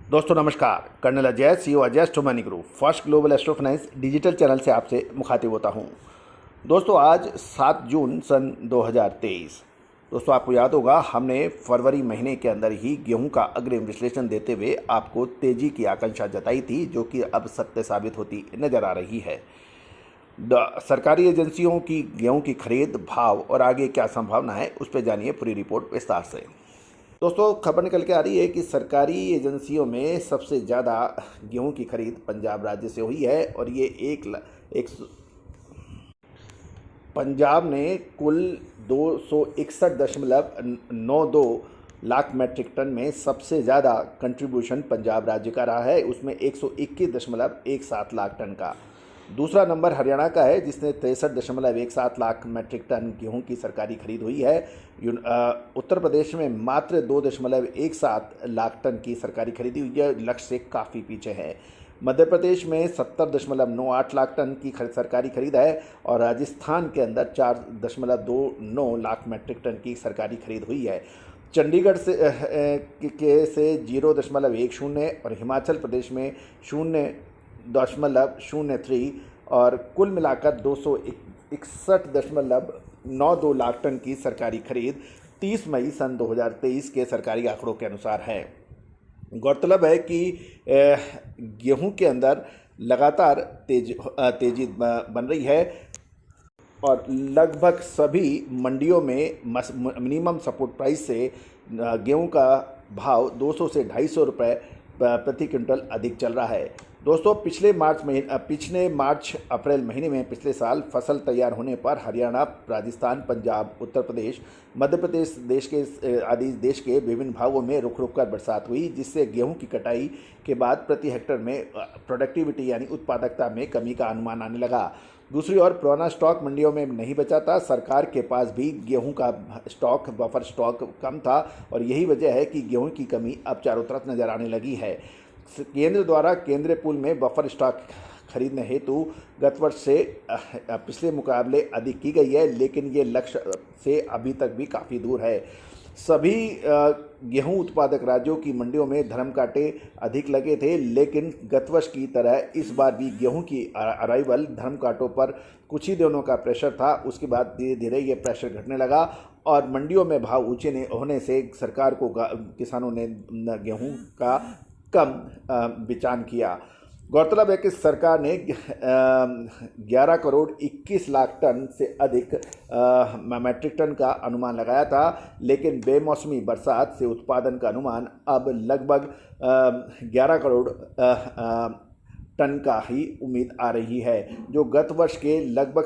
दोस्तों नमस्कार। Colonel Ajay, CEO Ajay astro money group first global astro finance digital channel से आपसे मुखातिब होता हूं। दोस्तों आज 7 जून सन 2023। दोस्तों आपको याद होगा हमने फरवरी महीने के अंदर ही गेहूं का अग्रिम विश्लेषण देते हुए आपको तेजी की आकांक्षा जताई थी, जो कि अब सत्य साबित होती नजर आ रही है। सरकारी एजेंसियों की गेहूं की खरीद, भाव और आगे क्या संभावना है, उस पर जानिए पूरी रिपोर्ट विस्तार से। दोस्तों खबर निकल के आ रही है कि सरकारी एजेंसियों में सबसे ज़्यादा गेहूं की खरीद पंजाब राज्य से हुई है और ये पंजाब ने कुल 261.92 लाख मैट्रिक टन में सबसे ज़्यादा कंट्रीब्यूशन पंजाब राज्य का रहा है। उसमें 121.17 लाख टन का। दूसरा नंबर हरियाणा का है, जिसने 63.17 लाख मैट्रिक टन गेहूं की सरकारी खरीद हुई है। उत्तर प्रदेश में मात्र 2.17 लाख टन की सरकारी खरीदी हुई है, लक्ष्य से काफ़ी पीछे है। मध्य प्रदेश में 70.98 लाख टन की सरकारी खरीद है और राजस्थान के अंदर 4.29 लाख मैट्रिक टन की सरकारी खरीद हुई है। चंडीगढ़ से 0.10 और हिमाचल प्रदेश में 0.03 और कुल मिलाकर 261.92 लाख टन की सरकारी खरीद 30 मई सन 2023 के सरकारी आंकड़ों के अनुसार है। गौरतलब है कि गेहूं के अंदर लगातार तेजी बन रही है और लगभग सभी मंडियों में मिनिमम सपोर्ट प्राइस से गेहूं का भाव 200 से 250 रुपये प्रति क्विंटल अधिक चल रहा है। दोस्तों पिछले मार्च अप्रैल महीने में पिछले साल फसल तैयार होने पर हरियाणा, राजस्थान, पंजाब, उत्तर प्रदेश, मध्य प्रदेश देश के विभिन्न भागों में रुक रुक कर बरसात हुई, जिससे गेहूं की कटाई के बाद प्रति हेक्टेयर में प्रोडक्टिविटी यानी उत्पादकता में कमी का अनुमान आने लगा। दूसरी ओर पुराना स्टॉक मंडियों में नहीं बचा था। सरकार के पास भी गेहूं का बफर स्टॉक कम था और यही वजह है कि गेहूं की कमी अब चारों तरफ नजर आने लगी है। केंद्र द्वारा केंद्रीय पूल में बफर स्टॉक खरीदने हेतु गत वर्ष से पिछले मुकाबले अधिक की गई है, लेकिन ये लक्ष्य से अभी तक भी काफ़ी दूर है। सभी गेहूं उत्पादक राज्यों की मंडियों में धर्म कांटे अधिक लगे थे, लेकिन गत वर्ष की तरह इस बार भी गेहूं की अराइवल धर्म कांटों पर कुछ ही दिनों का प्रेशर था। उसके बाद धीरे धीरे ये प्रेशर घटने लगा और मंडियों में भाव ऊंचे होने से सरकार को किसानों ने गेहूं का कम बिचान किया। गौरतलब है कि सरकार ने 11 करोड़ 21 लाख टन से अधिक मैट्रिक टन का अनुमान लगाया था, लेकिन बेमौसमी बरसात से उत्पादन का अनुमान अब लगभग 11 करोड़ टन का ही उम्मीद आ रही है, जो गत वर्ष के लगभग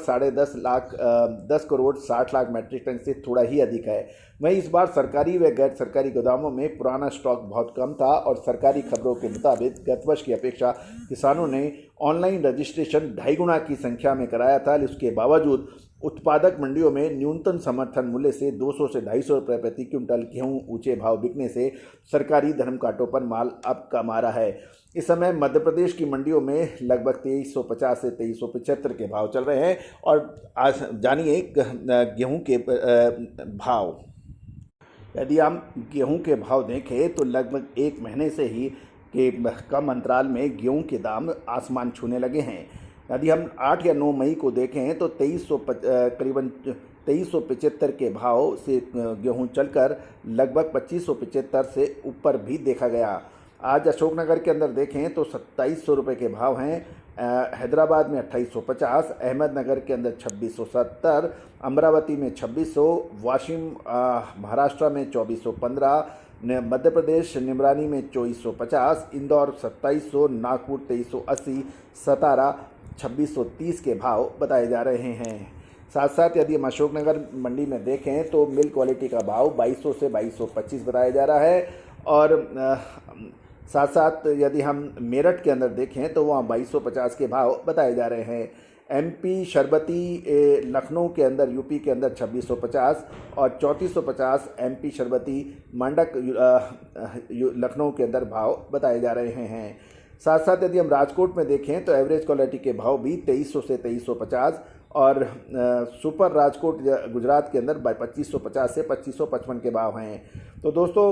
10 करोड़ 60 लाख मैट्रिक टन से थोड़ा ही अधिक है। वहीं इस बार सरकारी व गैर सरकारी गोदामों में पुराना स्टॉक बहुत कम था और सरकारी खबरों के मुताबिक गत वर्ष की अपेक्षा किसानों ने ऑनलाइन रजिस्ट्रेशन 2.5 गुना की संख्या में कराया था। इसके बावजूद उत्पादक मंडियों में न्यूनतम समर्थन मूल्य से 200 से 250 रुपये प्रति क्विंटल गेहूं ऊंचे भाव बिकने से सरकारी धर्म कांटों पर माल अब कम आ रहा है। इस समय मध्य प्रदेश की मंडियों में लगभग 2350 से 2375 के भाव चल रहे हैं। और आज जानिए गेहूं के भाव। यदि हम गेहूं के भाव देखें तो लगभग एक महीने से ही के कम अंतराल में गेहूं के दाम आसमान छूने लगे हैं। यदि हम 8 या 9 मई को देखें तो करीबन 2375 के भाव से गेहूं चलकर लगभग 2575 से ऊपर भी देखा गया। आज अशोकनगर के अंदर देखें तो 2700 रुपये के भाव हैं, हैदराबाद में 2850, अहमदनगर के अंदर 2670, अमरावती में 2600, वाशिम महाराष्ट्र में 2415, मध्य प्रदेश निमरानी में 2450, इंदौर 2700, नागपुर 2380, सतारा 2630 के भाव बताए जा रहे हैं। साथ साथ यदि हम अशोकनगर मंडी में देखें तो मिल्क क्वालिटी का भाव 2200 से 2225 बताया जा रहा है और साथ साथ यदि हम मेरठ के अंदर देखें तो वहाँ 2250 के भाव बताए जा रहे हैं। एमपी शरबती लखनऊ के अंदर, यूपी के अंदर 2650 और 3450 एमपी शरबती मंडक लखनऊ के अंदर भाव बताए जा रहे हैं। साथ साथ यदि हम राजकोट में देखें तो एवरेज क्वालिटी के भाव भी 2300 से 2350 और सुपर राजकोट गुजरात के अंदर 2550 से 2555 के भाव हैं। तो दोस्तों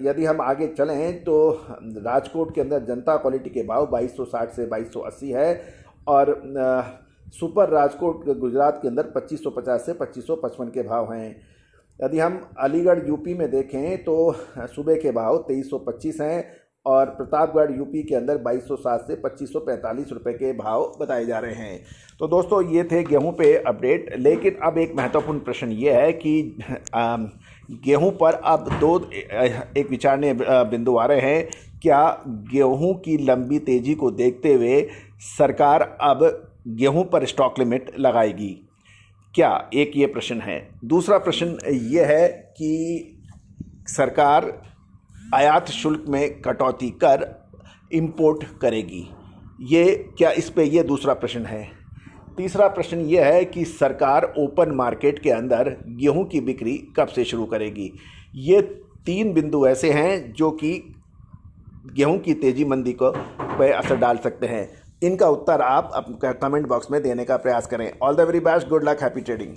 यदि हम आगे चलें तो राजकोट के अंदर जनता क्वालिटी के भाव 2260 से 2280 है और सुपर राजकोट गुजरात के अंदर 2550 से 2555 के भाव हैं। यदि हम अलीगढ़ यूपी में देखें तो सुबह के भाव 2325 हैं और प्रतापगढ़ यूपी के अंदर 2260 से 2545 रुपए के भाव बताए जा रहे हैं। तो दोस्तों ये थे गेहूं पे अपडेट, लेकिन अब एक महत्वपूर्ण प्रश्न ये है कि गेहूं पर अब एक विचारणीय बिंदु आ रहे हैं। क्या गेहूं की लंबी तेजी को देखते हुए सरकार अब गेहूं पर स्टॉक लिमिट लगाएगी क्या? एक ये प्रश्न है। दूसरा प्रश्न ये है कि सरकार आयात शुल्क में कटौती कर इंपोर्ट करेगी, ये दूसरा प्रश्न है। तीसरा प्रश्न ये है कि सरकार ओपन मार्केट के अंदर गेहूं की बिक्री कब से शुरू करेगी। ये 3 बिंदु ऐसे हैं जो कि गेहूं की तेजी मंदी को पे असर डाल सकते हैं। इनका उत्तर आप कमेंट बॉक्स में देने का प्रयास करें। All the very best, good luck, happy trading.